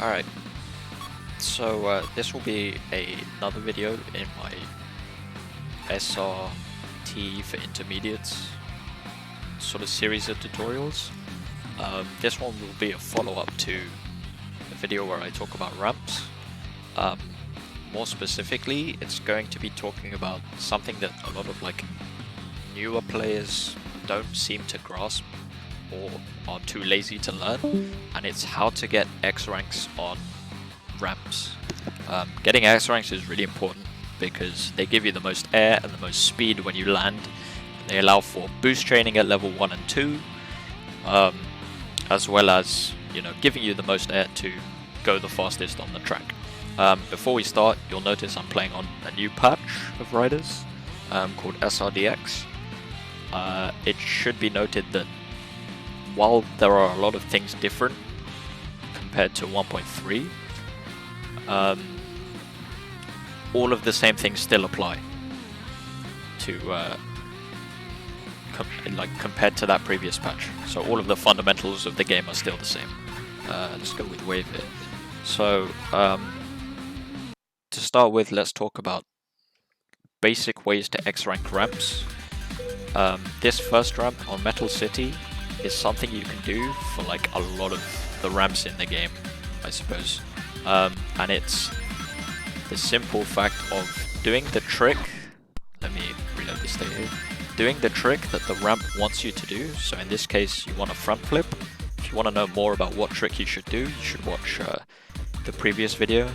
Alright, so this will be another video in my SRT for intermediates sort of series of tutorials. This one will be a follow-up to a video where I talk about ramps. More specifically, it's going to be talking about something that a lot of newer players don't seem to grasp or are too lazy to learn, and it's how to get X ranks on ramps. Getting X ranks is really important because they give you the most air and the most speed when you land. They allow for boost training at level 1 and 2, as well as giving you the most air to go the fastest on the track. Before we start, you'll notice I'm playing on a new patch of riders called SRDX. It should be noted that while there are a lot of things different compared to 1.3, all of the same things still apply to compared to that previous patch. So all of the fundamentals of the game are still the same. Let's go with wave here. So to start with, let's talk about basic ways to X rank ramps. This first ramp on Metal City is something you can do for a lot of the ramps in the game, I suppose. And it's the simple fact of doing the trick. Let me reload the state here. Doing the trick that the ramp wants you to do. So in this case, you want a front flip. If you want to know more about what trick you should do, you should watch the previous video.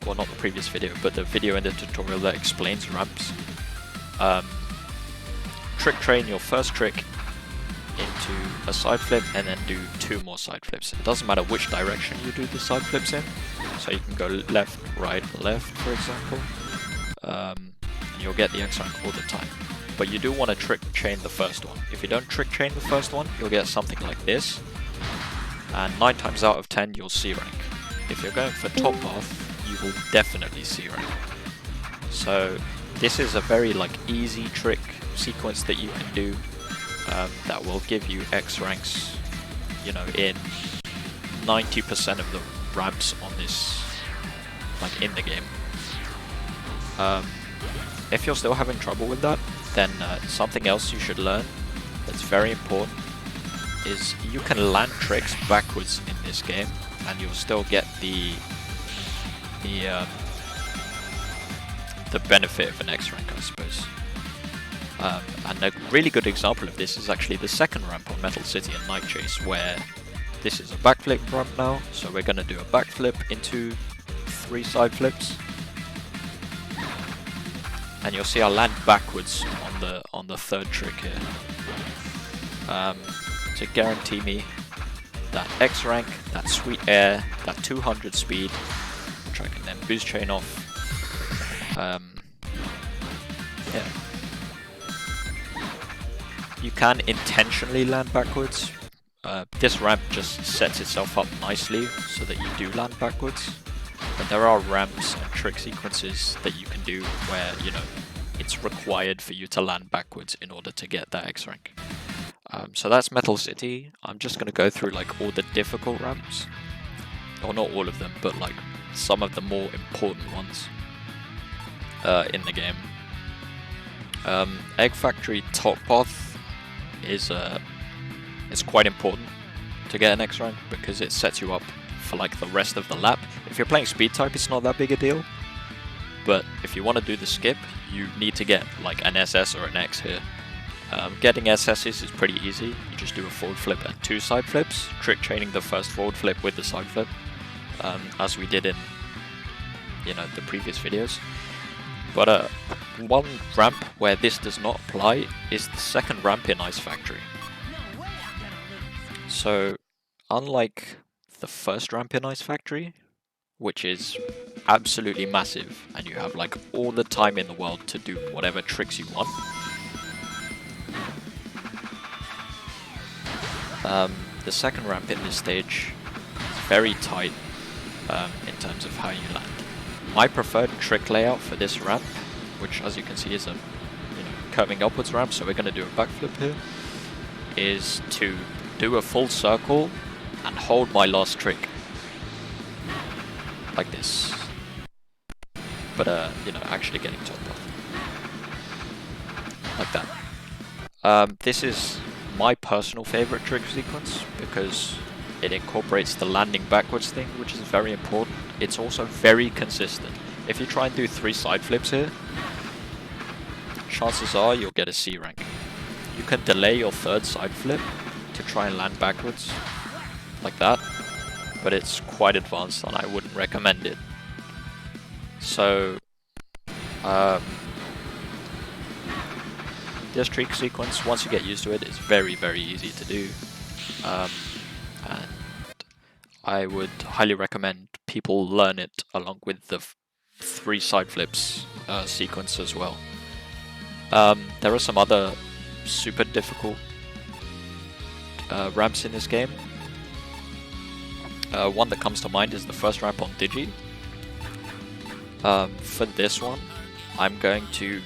Well, not the previous video, but the video in the tutorial that explains ramps. Trick train your first trick into a side flip and then do 2 more side flips. It doesn't matter which direction you do the side flips in, so you can go left, right, left, for example, and you'll get the X rank all the time. But you do want to trick chain the first one. If you don't trick chain the first one, you'll get something like this, and 9 times out of 10 you'll C rank. If you're going for top path, you will definitely C rank. So this is a very easy trick sequence that you can do that will give you X ranks, in 90% of the ramps on this, in the game. If you're still having trouble with that, then something else you should learn that's very important is you can land tricks backwards in this game, and you'll still get the benefit of an X rank, I suppose. And a really good example of this is actually the second ramp on Metal City and Night Chase, where this is a backflip ramp now, so we're going to do a backflip into 3 side flips, and you'll see I land backwards on the third trick here, to guarantee me that X rank, that sweet air, that 200 speed, which I can then boost chain off. Yeah. You can intentionally land backwards. This ramp just sets itself up nicely so that you do land backwards. But there are ramps and trick sequences that you can do where, it's required for you to land backwards in order to get that X rank. So that's Metal City. I'm just going to go through all the difficult ramps. Or not all of them, but some of the more important ones in the game. Egg Factory top path is it's quite important to get an X rank because it sets you up for the rest of the lap. If you're playing speed type, it's not that big a deal, but if you want to do the skip, you need to get an SS or an X here. Getting SS's is pretty easy. You just do a forward flip and 2 side flips, trick chaining the first forward flip with the side flip, as we did in the previous videos. But one ramp where this does not apply is the second ramp in Ice Factory. So, unlike the first ramp in Ice Factory, which is absolutely massive, and you have all the time in the world to do whatever tricks you want, the second ramp in this stage is very tight in terms of how you land. My preferred trick layout for this ramp, which as you can see is a curving upwards ramp, so we're going to do a backflip here, is to do a full circle and hold my last trick. like this. But you know, actually getting top off. Like that. This is my personal favorite trick sequence because it incorporates the landing backwards thing, which is very important. It's also very consistent. If you try and do 3 side flips here, chances are you'll get a C rank. You can delay your 3rd side flip to try and land backwards, like that, but it's quite advanced and I wouldn't recommend it. So, this trick sequence, once you get used to it, is very, very easy to do. And I would highly recommend people learn it along with the 3 side flips sequence as well. There are some other super difficult ramps in this game. One that comes to mind is the first ramp on Digi. For this one, I'm going to...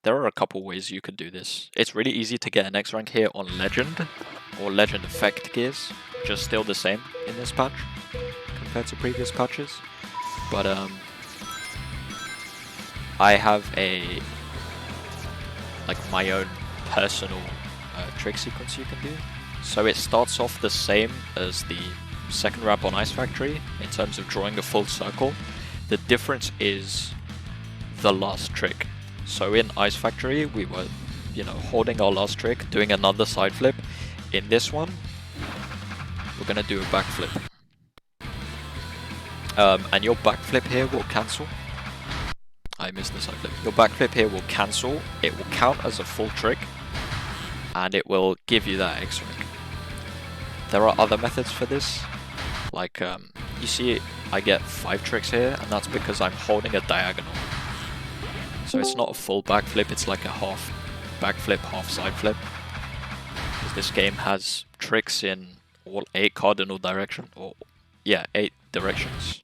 There are a couple ways you could do this. It's really easy to get an X rank here on Legend or Legend Effect gears, just still the same in this patch compared to previous patches. But I have my own personal trick sequence you can do. So it starts off the same as the second ramp on Ice Factory in terms of drawing a full circle. The difference is the last trick. So in Ice Factory we were, you know, holding our last trick, doing another side flip. In this one, we're gonna do a backflip. And your backflip here will cancel. I missed the side flip. Your backflip here will cancel. It will count as a full trick, and it will give you that X rank. There are other methods for this. Like, you see, I get 5 tricks here, and that's because I'm holding a diagonal. So it's not a full backflip, it's like a half backflip, half side flip. Because this game has tricks in all 8 cardinal directions, or yeah, 8 directions.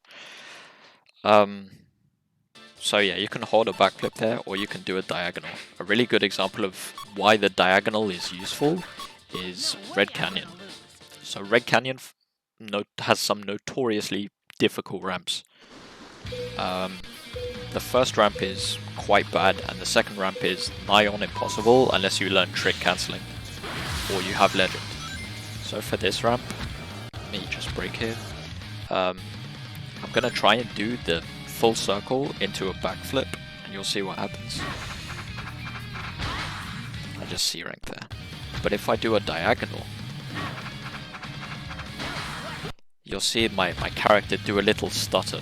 So yeah, you can hold a backflip there, or you can do a diagonal. A really good example of why the diagonal is useful is Red Canyon. So Red Canyon has some notoriously difficult ramps. The first ramp is quite bad, and the second ramp is nigh on impossible unless you learn trick cancelling, or you have Legend. So for this ramp, let me just break here. I'm gonna try and do the full circle into a backflip, and you'll see what happens. I just C rank there. But if I do a diagonal, you'll see my character do a little stutter.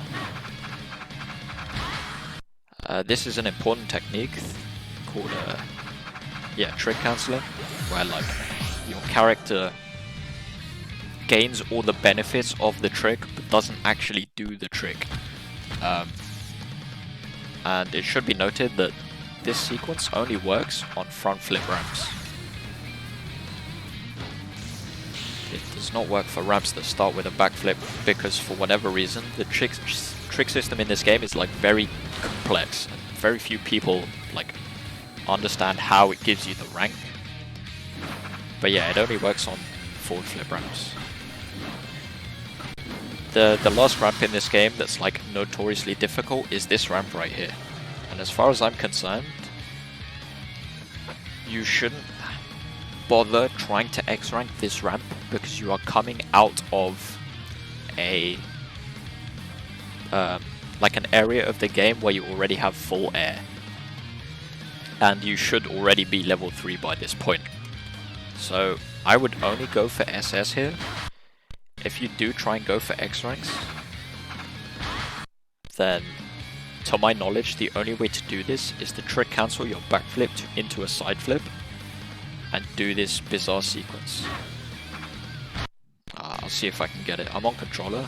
This is an important technique called trick cancelling, where like your character gains all the benefits of the trick but doesn't actually do the trick. And it should be noted that this sequence only works on front flip ramps. It does not work for ramps that start with a backflip because for whatever reason the trick system in this game is like very complex, and very few people like understand how it gives you the rank. But yeah, it only works on forward flip ramps. The last ramp in this game that's like notoriously difficult is this ramp right here. And as far as I'm concerned, you shouldn't bother trying to X rank this ramp because you are coming out of a like an area of the game where you already have full air, and you should already be level 3 by this point. So I would only go for SS here. If you do try and go for X ranks, then to my knowledge the only way to do this is to trick cancel your backflip into a side flip and do this bizarre sequence. I'll see if I can get it. I'm on controller.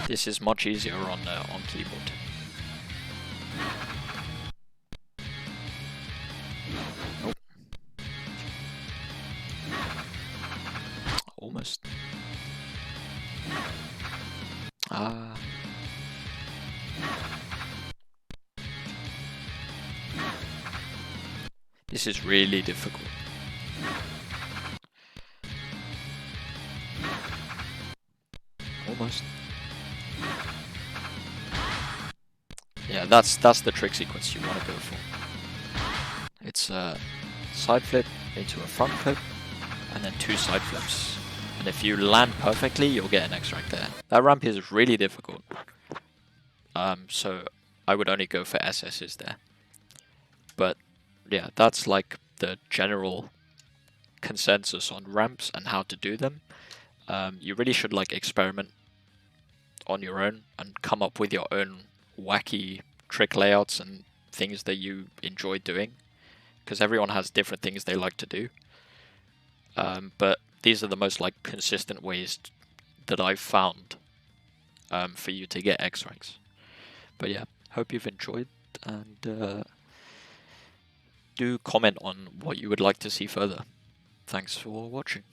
This is much easier on keyboard. Nope. Almost. This is really difficult. Almost. Yeah, that's the trick sequence you want to go for. It's a side flip into a front flip, and then 2 side flips. And if you land perfectly, you'll get an X rank there. That ramp is really difficult. So I would only go for SS's there. But yeah, that's like the general consensus on ramps and how to do them. You really should like experiment on your own and come up with your own wacky trick layouts and things that you enjoy doing, because everyone has different things they like to do. But these are the most like consistent ways that I've found for you to get X ranks. But yeah, hope you've enjoyed, and do comment on what you would like to see further. Thanks for watching.